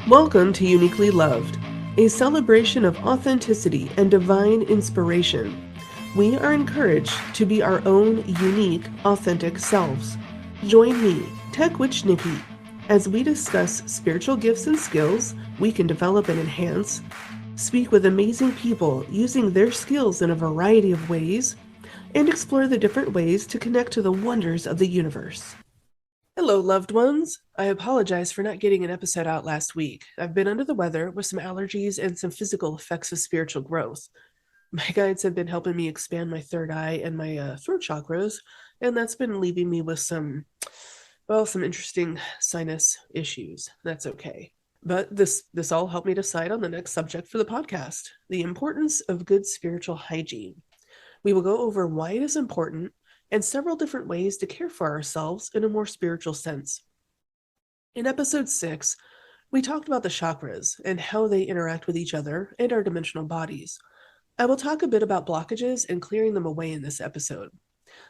Welcome to Uniquely Loved, a celebration of authenticity and divine inspiration. We are encouraged to be our own unique, authentic selves. Join me, Witch Niki, as we discuss spiritual gifts and skills we can develop and enhance, speak with amazing people using their skills in a variety of ways, and explore the different ways to connect to the wonders of the universe. Hello, loved ones. I apologize for not getting an episode out last week. I've been under the weather with some allergies and some physical effects of spiritual growth. My guides have been helping me expand my third eye and my throat chakras, and that's been leaving me with some interesting sinus issues. That's okay. But this all helped me decide on the next subject for the podcast: the importance of good spiritual hygiene. We will go over why it is important and several different ways to care for ourselves in a more spiritual sense. In episode 6, we talked about the chakras and how they interact with each other and our dimensional bodies. I will talk a bit about blockages and clearing them away in this episode.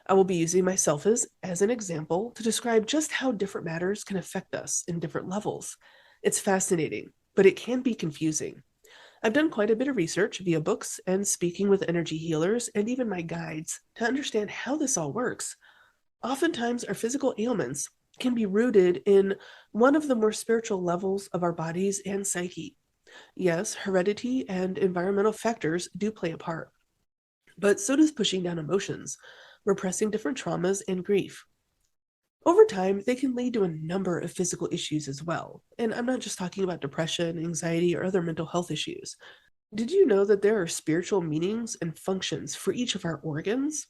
I will be using myself as an example to describe just how different matters can affect us in different levels. It's fascinating, but it can be confusing. I've done quite a bit of research via books and speaking with energy healers and even my guides to understand how this all works. Oftentimes, our physical ailments can be rooted in one of the more spiritual levels of our bodies and psyche. Yes, heredity and environmental factors do play a part, but so does pushing down emotions, repressing different traumas, and grief. Over time, they can lead to a number of physical issues as well. And I'm not just talking about depression, anxiety, or other mental health issues. Did you know that there are spiritual meanings and functions for each of our organs?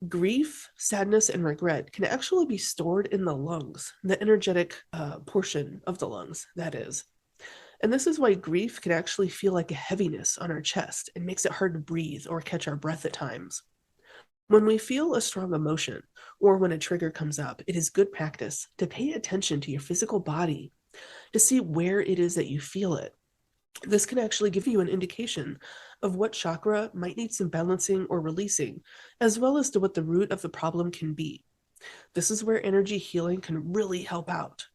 Grief, sadness, and regret can actually be stored in the lungs, the energetic portion of the lungs, that is. And this is why grief can actually feel like a heaviness on our chest and makes it hard to breathe or catch our breath at times. When we feel a strong emotion or when a trigger comes up, it is good practice to pay attention to your physical body to see where it is that you feel it. This can actually give you an indication of what chakra might need some balancing or releasing, as well as to what the root of the problem can be. This is where energy healing can really help out.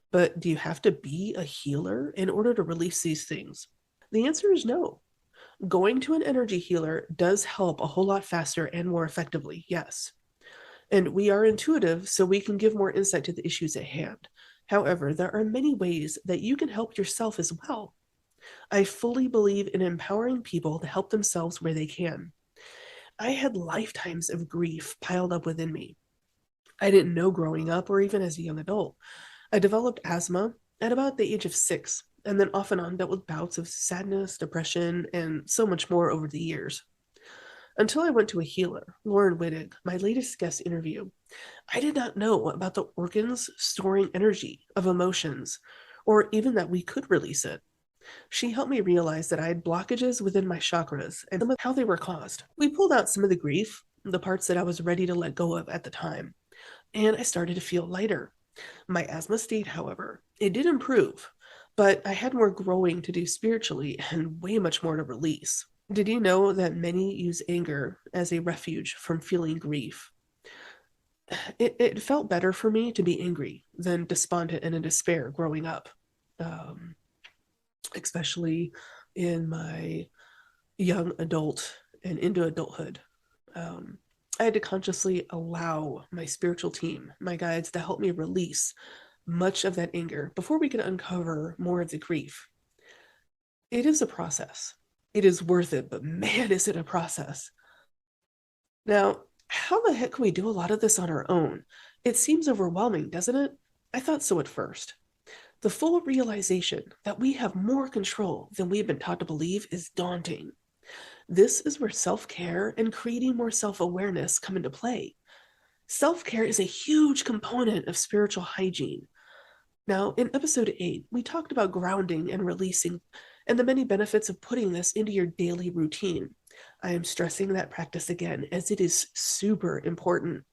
But do you have to be a healer in order to release these things? The answer is no. Going to an energy healer does help a whole lot faster and more effectively, yes. And we are intuitive, so we can give more insight to the issues at hand. However, there are many ways that you can help yourself as well. I fully believe in empowering people to help themselves where they can. I had lifetimes of grief piled up within me. I didn't know growing up or even as a young adult. I developed asthma at about the age of 6, and then off and on dealt with bouts of sadness, depression, and so much more over the years. Until I went to a healer, Lauren Wittig, my latest guest interview, I did not know about the organs storing energy of emotions, or even that we could release it. She helped me realize that I had blockages within my chakras and some of how they were caused. We pulled out some of the grief, the parts that I was ready to let go of at the time, and I started to feel lighter. My asthma stayed, however. It did improve, but I had more growing to do spiritually and way much more to release. Did you know that many use anger as a refuge from feeling grief? It felt better for me to be angry than despondent and in despair growing up, um, especially in my young adult and into adulthood. Um, I had to consciously allow my spiritual team, my guides, to help me release much of that anger before we could uncover more of the grief. It is a process. It is worth it, but man, is it a process. Now, how the heck can we do a lot of this on our own? It seems overwhelming, doesn't it? I thought so at first. The full realization that we have more control than we've been taught to believe is daunting. This is where self care and creating more self awareness come into play. Self care is a huge component of spiritual hygiene. Now, in episode 8, we talked about grounding and releasing and the many benefits of putting this into your daily routine. I am stressing that practice again as it is super important.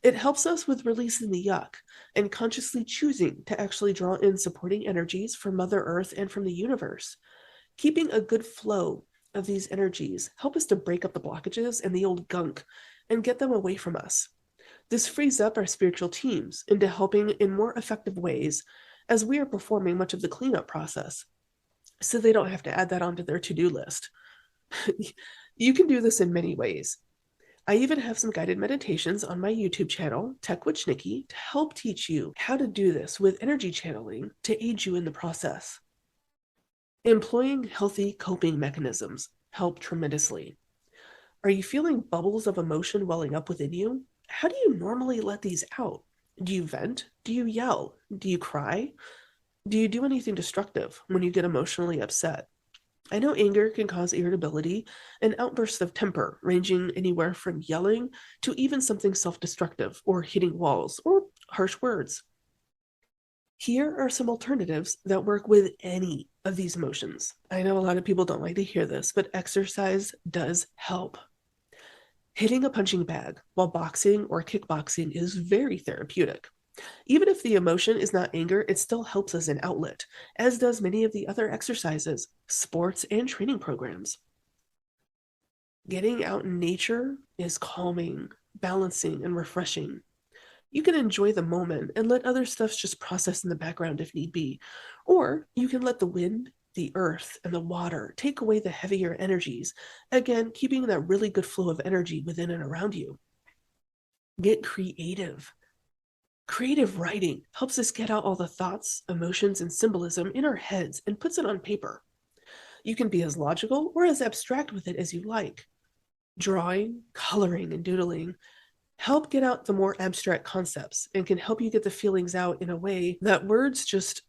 It helps us with releasing the yuck and consciously choosing to actually draw in supporting energies from Mother Earth and from the universe. Keeping a good flow of these energies help us to break up the blockages and the old gunk and get them away from us. This frees up our spiritual teams into helping in more effective ways as we are performing much of the cleanup process, so they don't have to add that onto their to-do list. You can do this in many ways. I even have some guided meditations on my YouTube channel, Witch Niki, to help teach you how to do this with energy channeling to aid you in the process. Employing healthy coping mechanisms help tremendously. Are you feeling bubbles of emotion welling up within you? How do you normally let these out? Do you vent? Do you yell? Do you cry? Do you do anything destructive when you get emotionally upset? I know anger can cause irritability and outbursts of temper, ranging anywhere from yelling to even something self destructive or hitting walls or harsh words. Here are some alternatives that work with any of these emotions. I know a lot of people don't like to hear this, but exercise does help. Hitting a punching bag while boxing or kickboxing is very therapeutic. Even if the emotion is not anger, it still helps as an outlet, as does many of the other exercises, sports, and training programs. Getting out in nature is calming, balancing, and refreshing. You can enjoy the moment and let other stuff just process in the background if need be. Or you can let the wind, the earth, and the water take away the heavier energies, again, keeping that really good flow of energy within and around you. Get creative. Creative writing helps us get out all the thoughts, emotions, and symbolism in our heads and puts it on paper. You can be as logical or as abstract with it as you like. Drawing, coloring, and doodling help get out the more abstract concepts and can help you get the feelings out in a way that words just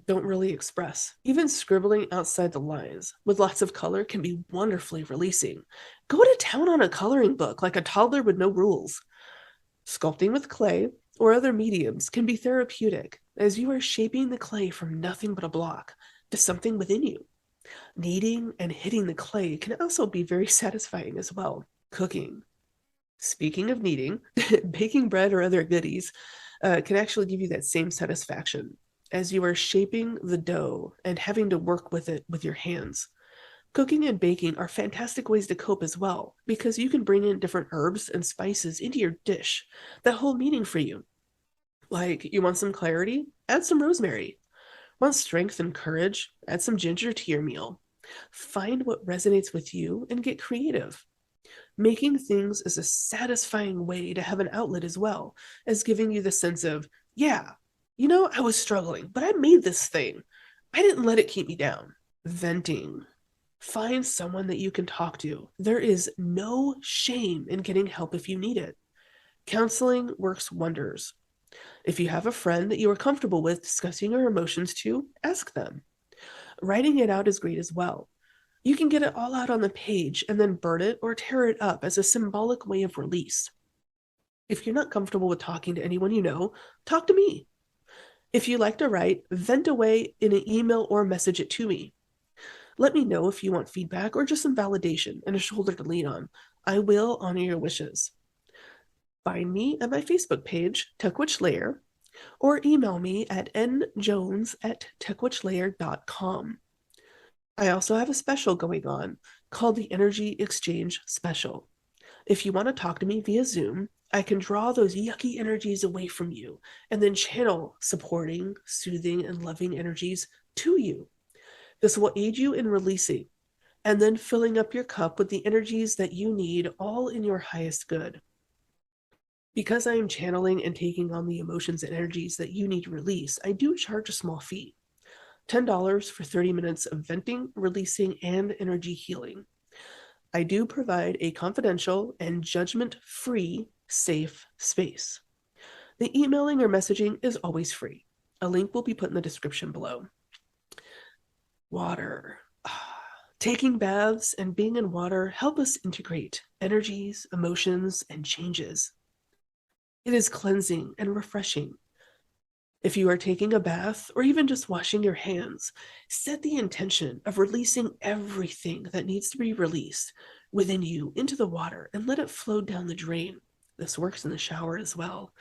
don't really express. Even scribbling outside the lines with lots of color can be wonderfully releasing. Go to town on a coloring book like a toddler with no rules. Sculpting with clay or other mediums can be therapeutic as you are shaping the clay from nothing but a block to something within you. Kneading and hitting the clay can also be very satisfying as well. Cooking. Speaking of kneading, baking bread or other goodies can actually give you that same satisfaction as you are shaping the dough and having to work with it with your hands. Cooking and baking are fantastic ways to cope as well, because you can bring in different herbs and spices into your dish that hold meaning for you. Like, you want some clarity? Add some rosemary. Want strength and courage? Add some ginger to your meal. Find what resonates with you and get creative. Making things is a satisfying way to have an outlet as well as giving you the sense of, yeah, I was struggling, but I made this thing. I didn't let it keep me down. Venting. Find someone that you can talk to. There is no shame in getting help if you need it. Counseling works wonders. If you have a friend that you are comfortable with discussing your emotions to, ask them. Writing it out is great as well. You can get it all out on the page and then burn it or tear it up as a symbolic way of release. If you're not comfortable with talking to anyone you know, talk to me. If you like to write, vent away in an email or message it to me. Let me know if you want feedback or just some validation and a shoulder to lean on. I will honor your wishes. Find me at my Facebook page, TechWitchLayer, or email me at njones@techwitchlayer.com. I also have a special going on called the Energy Exchange Special. If you want to talk to me via Zoom, I can draw those yucky energies away from you and then channel supporting, soothing, and loving energies to you. This will aid you in releasing and then filling up your cup with the energies that you need, all in your highest good. Because I am channeling and taking on the emotions and energies that you need to release, I do charge a small fee. $10 for 30 minutes of venting, releasing, and energy healing. I do provide a confidential and judgment-free, safe space. The emailing or messaging is always free. A link will be put in the description below. Water. Taking baths and being in water help us integrate energies, emotions, and changes. It is cleansing and refreshing. If you are taking a bath or even just washing your hands, set the intention of releasing everything that needs to be released within you into the water and let it flow down the drain. This works in the shower as well.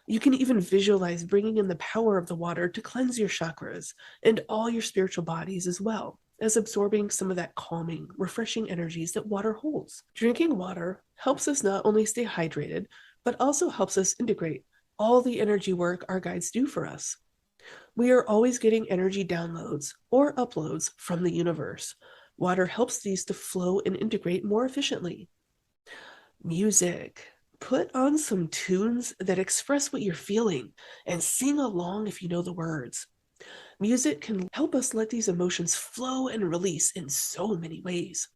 You can even visualize bringing in the power of the water to cleanse your chakras and all your spiritual bodies, as well as absorbing some of that calming, refreshing energies that water holds. Drinking water helps us not only stay hydrated, but also helps us integrate all the energy work our guides do for us. We are always getting energy downloads or uploads from the universe. Water helps these to flow and integrate more efficiently. Music. Put on some tunes that express what you're feeling and sing along if you know the words. Music can help us let these emotions flow and release in so many ways.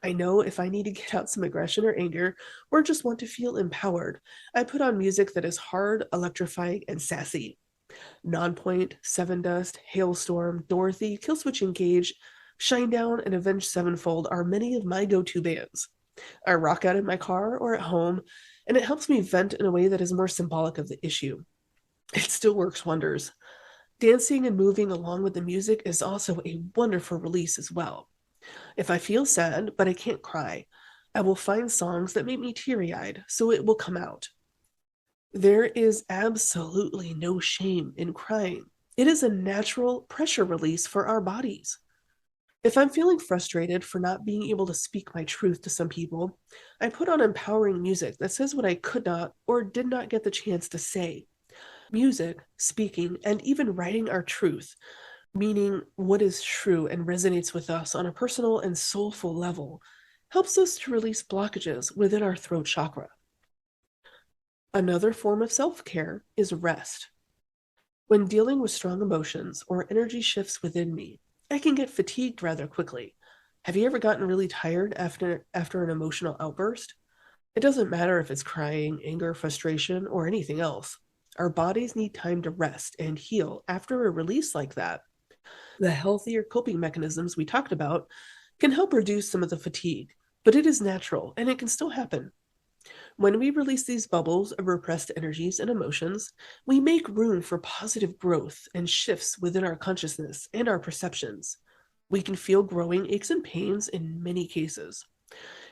I know if I need to get out some aggression or anger, or just want to feel empowered, I put on music that is hard, electrifying, and sassy. Nonpoint, Seven Dust, Hailstorm, Dorothy, Killswitch Engage, Shinedown, and Avenged Sevenfold are many of my go-to bands. I rock out in my car or at home, and it helps me vent in a way that is more symbolic of the issue. It still works wonders. Dancing and moving along with the music is also a wonderful release as well. If I feel sad, but I can't cry, I will find songs that make me teary-eyed, so it will come out. There is absolutely no shame in crying. It is a natural pressure release for our bodies. If I'm feeling frustrated for not being able to speak my truth to some people, I put on empowering music that says what I could not or did not get the chance to say. Music, speaking, and even writing our truth, meaning what is true and resonates with us on a personal and soulful level, helps us to release blockages within our throat chakra. Another form of self-care is rest. When dealing with strong emotions or energy shifts within me, I can get fatigued rather quickly. Have you ever gotten really tired after an emotional outburst? It doesn't matter if it's crying, anger, frustration, or anything else. Our bodies need time to rest and heal after a release like that. The healthier coping mechanisms we talked about can help reduce some of the fatigue, but it is natural and it can still happen. When we release these bubbles of repressed energies and emotions, we make room for positive growth and shifts within our consciousness and our perceptions. We can feel growing aches and pains in many cases,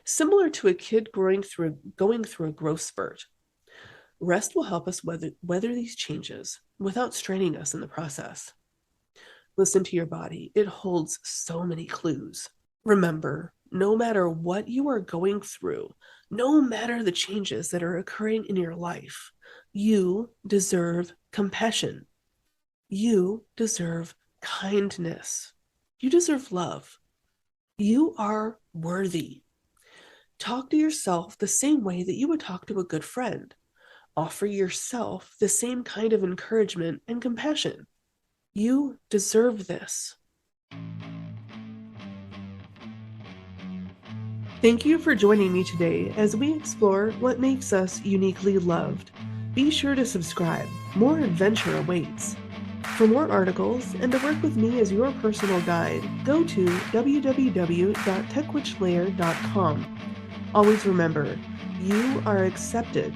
similar to a kid going through a growth spurt. Rest will help us weather these changes without straining us in the process. Listen to your body. It holds so many clues. Remember, no matter what you are going through, no matter the changes that are occurring in your life, you deserve compassion. You deserve kindness. You deserve love. You are worthy. Talk to yourself the same way that you would talk to a good friend. Offer yourself the same kind of encouragement and compassion. You deserve this. Thank you for joining me today as we explore what makes us uniquely loved. Be sure to subscribe. More adventure awaits. For more articles and to work with me as your personal guide, go to www.techwitchlayer.com. Always remember, you are accepted.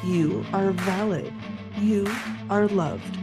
You are valid. You are loved.